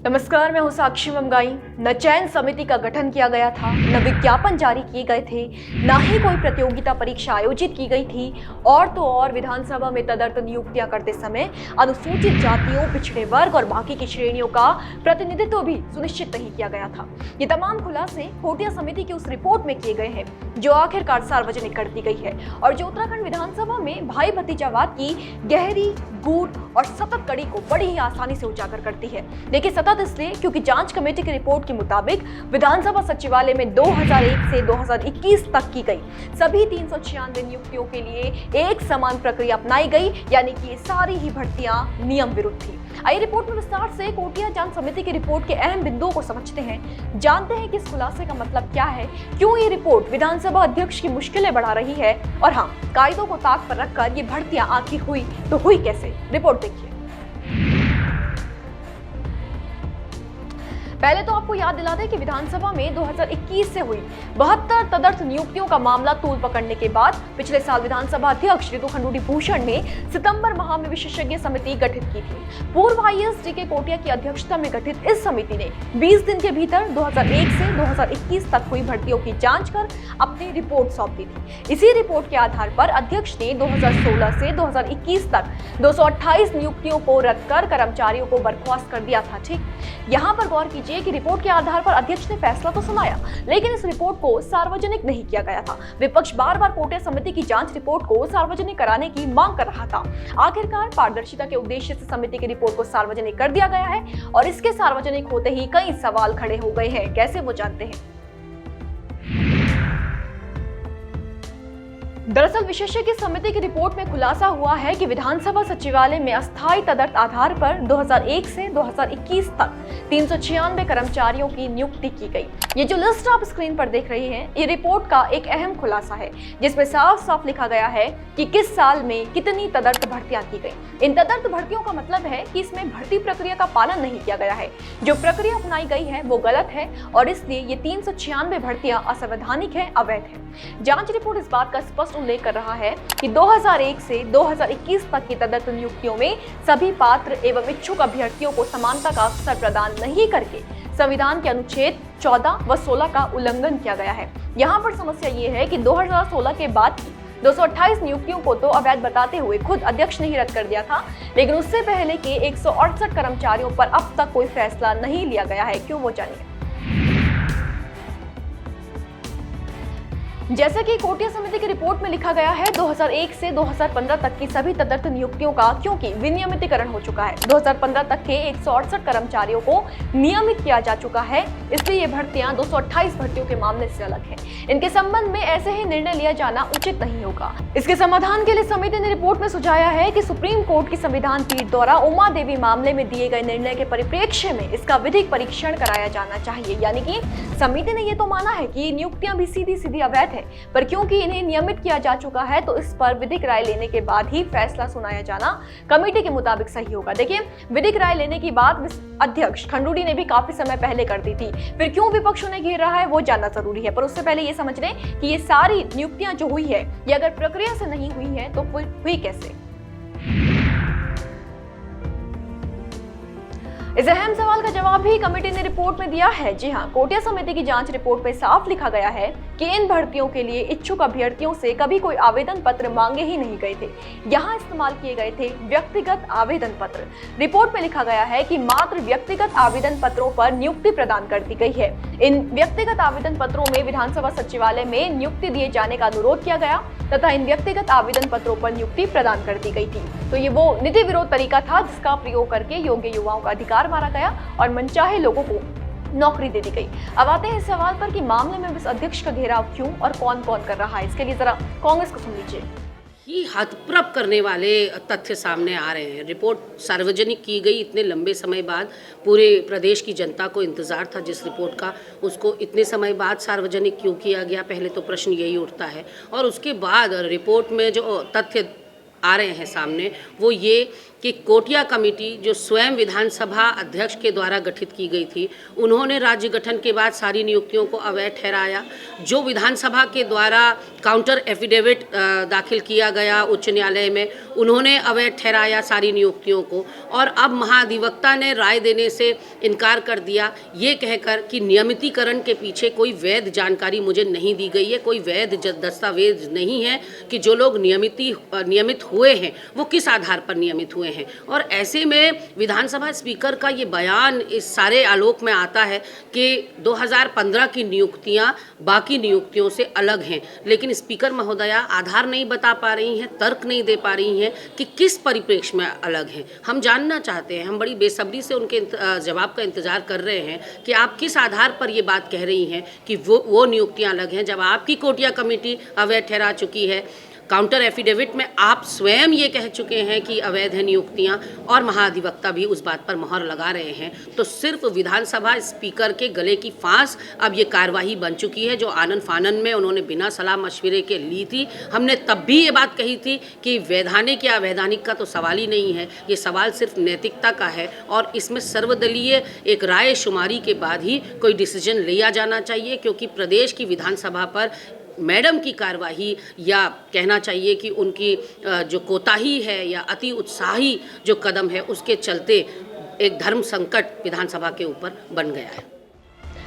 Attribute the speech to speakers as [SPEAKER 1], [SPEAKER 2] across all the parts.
[SPEAKER 1] नमस्कार, मैं हूं साक्षी मंगाई। न चयन समिति का गठन किया गया था, न विज्ञापन जारी किए गए थे, न ही कोई प्रतियोगिता परीक्षा आयोजित की गई थी। और तो और विधानसभा में तदर्थ नियुक्तियां करते समय अनुसूचित जातियों, पिछड़े वर्ग और बाकी की श्रेणियों का प्रतिनिधित्व भी सुनिश्चित नहीं किया गया था। ये तमाम खुलासे कोटिया समिति की उस रिपोर्ट में किए गए हैं जो आखिरकार सार्वजनिक कर दी गई है और जो उत्तराखंड विधानसभा में भाई भतीजावाद की गहरी, गूढ़ और सतत कड़ी को बड़ी ही आसानी से उजागर करती है। देखिए, सतत इसलिए क्योंकि जांच कमेटी की रिपोर्ट के मुताबिक विधानसभा सचिवालय में 2001 से 2021 तक की गई सभी 396 नियुक्तियों के लिए एक समान प्रक्रिया अपनाई गई, यानी कि ये सारी ही भर्तियां नियम विरुद्ध थी। आइए रिपोर्ट में विस्तार से कोटिया जांच समिति की रिपोर्ट के अहम बिंदुओं को समझते हैं, जानते हैं कि इस खुलासे का मतलब क्या है, क्यों ये रिपोर्ट विधानसभा अध्यक्ष की मुश्किलें बढ़ा रही है और हाँ, कायदों को ताक पर रखकर ये भर्तियां आखिर हुई तो हुई कैसे। रिपोर्ट देखिए। पहले तो आपको याद दिला दें कि विधानसभा में 2021 से हुई 72 तदर्थ नियुक्तियों का मामला तूल पकड़ने के बाद पिछले साल विधानसभा अध्यक्ष रितु खंडूड़ी भूषण ने सितंबर माह में विशेषज्ञ समिति गठित की थी। पूर्व आईएएस डीके कोटिया की अध्यक्षता में गठित इस समिति ने 20 दिन के भीतर 2001 से 2021 तक हुई भर्तियों की जांच कर अपनी रिपोर्ट सौंप दी थी। इसी रिपोर्ट के आधार पर अध्यक्ष ने 2016 से 2021 तक 228 नियुक्तियों को रद्द कर कर्मचारियों को बर्खास्त कर दिया था। ठीक, यहाँ पर गौर कीजिए कि रिपोर्ट के आधार पर अध्यक्ष ने फैसला तो सुनाया, लेकिन इस रिपोर्ट को सार्वजनिक नहीं किया गया था। विपक्ष बार बार कोटिया समिति की जांच रिपोर्ट को सार्वजनिक कराने की मांग कर रहा था। आखिरकार पारदर्शिता के उद्देश्य से समिति की रिपोर्ट को सार्वजनिक कर दिया गया है और इसके सार्वजनिक होते ही कई सवाल खड़े हो गए हैं। कैसे, वो जानते हैं। दरअसल विशेषज्ञ समिति की रिपोर्ट में खुलासा हुआ है कि विधानसभा सचिवालय में अस्थायी तदर्थ आधार पर 2001 से 2021 तक 396 कर्मचारियों की नियुक्ति की गई। ये जो लिस्ट आप स्क्रीन पर देख रही हैं, ये रिपोर्ट का एक अहम खुलासा है जिसमें साफ साफ लिखा गया है कि किस साल में कितनी तदर्थ भर्तियां की गई। इन तदर्थ भर्तियों का मतलब है कि इसमें भर्ती प्रक्रिया का पालन नहीं किया गया है। जो प्रक्रिया अपनाई गई है वो गलत है और इसलिए ये 396 भर्तियां असंवैधानिक है, अवैध है। जांच रिपोर्ट इस बात का स्पष्ट उल्लेख कर रहा है कि 2001 से 2021 तक की तदर्थ नियुक्तियों में सभी पात्र एवं इच्छुक अभ्यर्थियों को समानता का अवसर प्रदान नहीं करके संविधान के अनुच्छेद 14 व 16 का उल्लंघन किया गया है। यहाँ पर समस्या ये है कि 2016 के बाद की 228 नियुक्तियों को तो अवैध बताते हुए खुद अध्यक्ष ने ही रद्द कर दिया था, लेकिन उससे पहले के 168 कर्मचारियों पर अब तक कोई फैसला नहीं लिया गया है। क्यों, वो जानिए। जैसे कि कोटिया समिति की रिपोर्ट में लिखा गया है, 2001 से 2015 तक की सभी तदर्थ नियुक्तियों का क्योंकि विनियमितीकरण हो चुका है, 2015 तक के 168 कर्मचारियों को नियमित किया जा चुका है, इसलिए ये भर्तियां 228 भर्तियों के मामले से अलग है। इनके संबंध में ऐसे ही निर्णय लिया जाना उचित नहीं होगा। इसके समाधान के लिए समिति ने रिपोर्ट में सुझाया है कि सुप्रीम कोर्ट की संविधान पीठ द्वारा उमा देवी मामले में दिए गए निर्णय के परिप्रेक्ष्य में इसका विधिक परीक्षण कराया जाना चाहिए। यानी कि समिति ने ये तो माना है कि नियुक्तियां भी सीधी सीधी अवैध है, पर क्योंकि इन्हें नियमित किया जा चुका है तो इस पर विधिक राय लेने के बाद ही फैसला सुनाया जाना कमेटी के मुताबिक सही होगा। देखिए, विधिक राय लेने की बात अध्यक्ष खंडूड़ी ने भी काफी समय पहले कर दी थी, फिर क्यों विपक्ष उन्हें घेर रहा है वो जानना जरूरी है। पर उससे पहले ये समझ लें कि ये सारी नियुक्तियां जो हुई है ये अगर प्रक्रिया से नहीं हुई है तो हुई कैसे। इस अहम सवाल का जवाब भी कमेटी ने रिपोर्ट में दिया है। जी हाँ, कोटिया समिति की जांच रिपोर्ट में साफ लिखा गया है कि इन भर्तियों के लिए इच्छुक अभ्यर्थियों से कभी कोई आवेदन पत्र मांगे ही नहीं गए थे। यहाँ इस्तेमाल किए गए थे व्यक्तिगत आवेदन पत्र। रिपोर्ट में लिखा गया है कि मात्र व्यक्तिगत आवेदन पत्रों पर नियुक्ति प्रदान कर दी गई है। इन व्यक्तिगत आवेदन पत्रों में विधानसभा सचिवालय में नियुक्ति दिए जाने का अनुरोध किया गया तथा इन व्यक्तिगत आवेदन पत्रों पर नियुक्ति प्रदान कर दी गई थी। तो ये वो नीति विरोध तरीका था जिसका प्रयोग करके योग्य युवाओं का अधिकार मारा गया और मनचाहे लोगों को नौकरी दे दी गई। अब आते हैं इस सवाल पर कि मामले में इस अध्यक्ष का घेराव क्यों और कौन कौन कर रहा है। इसके लिए जरा कांग्रेस को सुन लीजिए।
[SPEAKER 2] ये हतप्रभ करने वाले तथ्य सामने आ रहे हैं। रिपोर्ट सार्वजनिक की गई इतने लंबे समय बाद, पूरे प्रदेश की जनता को इंतज़ार था जिस रिपोर्ट का, उसको इतने समय बाद सार्वजनिक क्यों किया गया, पहले तो प्रश्न यही उठता है। और उसके बाद रिपोर्ट में जो तथ्य आ रहे हैं सामने वो ये कि कोटिया कमेटी जो स्वयं विधानसभा अध्यक्ष के द्वारा गठित की गई थी, उन्होंने राज्य गठन के बाद सारी नियुक्तियों को अवैध ठहराया। जो विधानसभा के द्वारा काउंटर एफिडेविट दाखिल किया गया उच्च न्यायालय में, उन्होंने अवैध ठहराया सारी नियुक्तियों को। और अब महाधिवक्ता ने राय देने से इनकार कर दिया, ये कहकर कि नियमितीकरण के पीछे कोई वैध जानकारी मुझे नहीं दी गई है, कोई वैध दस्तावेज नहीं है कि जो लोग नियमित हुए हैं वो किस आधार पर नियमित हुए हैं। और ऐसे में विधानसभा स्पीकर का ये बयान इस सारे आलोक में आता है कि 2015 की नियुक्तियां बाकी नियुक्तियों से अलग हैं, लेकिन स्पीकर महोदया आधार नहीं बता पा रही हैं, तर्क नहीं दे पा रही हैं कि किस परिप्रेक्ष्य में अलग हैं। हम जानना चाहते हैं, हम बड़ी बेसब्री से उनके जवाब का इंतजार कर रहे हैं कि आप किस आधार पर ये बात कह रही हैं कि वो नियुक्तियां अलग हैं, जब आपकी कोटिया कमेटी अवैध ठहरा चुकी है। काउंटर एफिडेविट में आप स्वयं ये कह चुके हैं कि अवैध है नियुक्तियां, और महाधिवक्ता भी उस बात पर मोहर लगा रहे हैं। तो सिर्फ विधानसभा स्पीकर के गले की फांस अब ये कार्यवाही बन चुकी है, जो आनन फानन में उन्होंने बिना सलाह मशविरे के ली थी। हमने तब भी ये बात कही थी कि वैधानिक या अवैधानिक का तो सवाल ही नहीं है, ये सवाल सिर्फ नैतिकता का है, और इसमें सर्वदलीय एक राय शुमारी के बाद ही कोई डिसीजन लिया जाना चाहिए, क्योंकि प्रदेश की विधानसभा पर मैडम की कार्यवाही, या कहना चाहिए कि उनकी जो कोताही है या अति उत्साही जो कदम है, उसके चलते एक धर्म संकट विधानसभा के ऊपर बन गया है।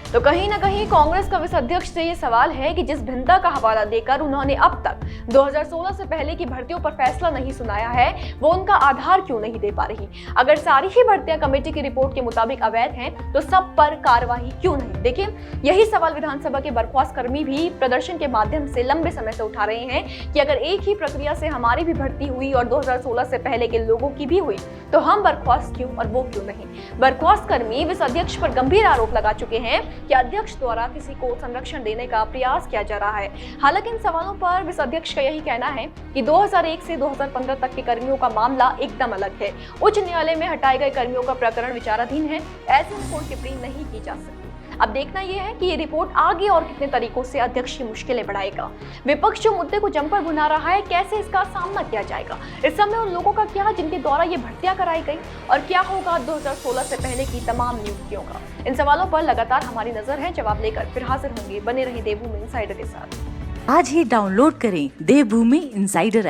[SPEAKER 1] तो कहीं ना कहीं कांग्रेस का विस अध्यक्ष से ये सवाल है कि जिस भिन्नता का हवाला देकर उन्होंने अब तक 2016 से पहले की भर्तियों पर फैसला नहीं सुनाया है, वो उनका आधार क्यों नहीं दे पा रही। अगर सारी ही भर्तियां कमेटी की रिपोर्ट के मुताबिक अवैध हैं, तो सब पर कार्रवाई क्यों नहीं। देखिए, यही सवाल विधानसभा के बर्खास्त कर्मी भी प्रदर्शन के माध्यम से लंबे समय से उठा रहे हैं कि अगर एक ही प्रक्रिया से हमारी भी भर्ती हुई और 2016 से पहले के लोगों की भी हुई, तो हम बर्खास्त क्यों और वो क्यों नहीं। बर्खास्त कर्मी विस अध्यक्ष पर गंभीर आरोप लगा चुके हैं कि अध्यक्ष द्वारा किसी को संरक्षण देने का प्रयास किया जा रहा है। हालांकि इन सवालों पर विस अध्यक्ष का यही कहना है कि 2001 से 2015 तक के कर्मियों का मामला एकदम अलग है। उच्च न्यायालय में हटाए गए कर्मियों का प्रकरण विचाराधीन है, ऐसे में कोई टिप्पणी नहीं की जा सकती। अब देखना यह है कि ये रिपोर्ट आगे और कितने तरीकों से अध्यक्ष की मुश्किलें बढ़ाएगा। विपक्ष जो मुद्दे को जमकर भुना रहा है, कैसे इसका सामना किया जाएगा। इस समय उन लोगों का क्या जिनके द्वारा ये भर्तियां कराई गई, और क्या होगा 2016 से पहले की तमाम नियुक्तियों का। इन सवालों पर लगातार हमारी नजर है, जवाब लेकर फिर हाजिर होंगे। बने रहिए देवभूमि इनसाइडर के साथ।
[SPEAKER 3] आज ही डाउनलोड करें देवभूमि इनसाइडर।